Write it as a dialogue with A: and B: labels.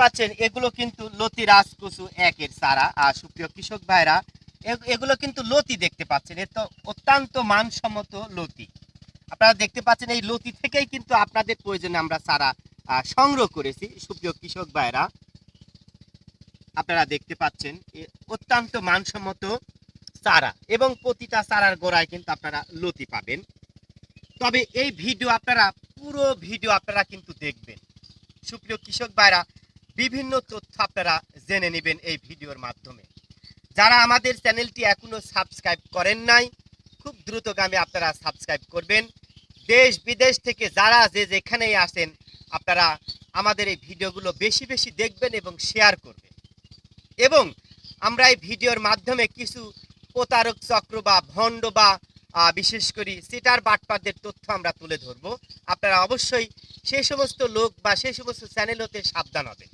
A: পাচ্ছেন এগুলো কিন্তু লতি রাজকচু একের চারা। আর সুপ্রিয় কৃষক ভাইরা, এগুলো কিন্তু লতি দেখতে পাচ্ছেন, এ তো অত্যন্ত মানসম্মত লতি। আপনারা দেখতে পাচ্ছেন এই লতি থেকেই কিন্তু আপনাদের প্রয়োজনে আমরা চারা সংগ্রহ করেছি। সুপ্রিয় কৃষক ভাইরা, আপনারা দেখতে পাচ্ছেন অত্যন্ত মানসম্মত চারা, এবং প্রতিটা চারার গোড়ায় কিন্তু আপনারা লতি পাবেন। তবে এই ভিডিও আপনারা পুরো ভিডিও আপনারা কিন্তু দেখবেন। সুপ্রিয় কৃষক ভাইরা, বিভিন্ন তথ্য আপনারা জেনে নেবেন এই ভিডিওর মাধ্যমে। যারা আমাদের চ্যানেলটি এখনো সাবস্ক্রাইব করেন নাই, খুব দ্রুতগামী আপনারা সাবস্ক্রাইব করবেন। দেশ বিদেশ থেকে যারা যেখানেই আসেন, আপনারা আমাদের এই ভিডিওগুলো বেশি বেশি দেখবেন এবং শেয়ার করবেন। এবং আমরা এই ভিডিওর মাধ্যমে কিছু প্রতারক চক্র বা ভণ্ড বা বিশেষ করে সিটার বাটপারদের তথ্য আমরা তুলে ধরবো। আপনারা অবশ্যই সেই সমস্ত লোক বা সেই সমস্ত চ্যানেল হতে সাবধান হবেন।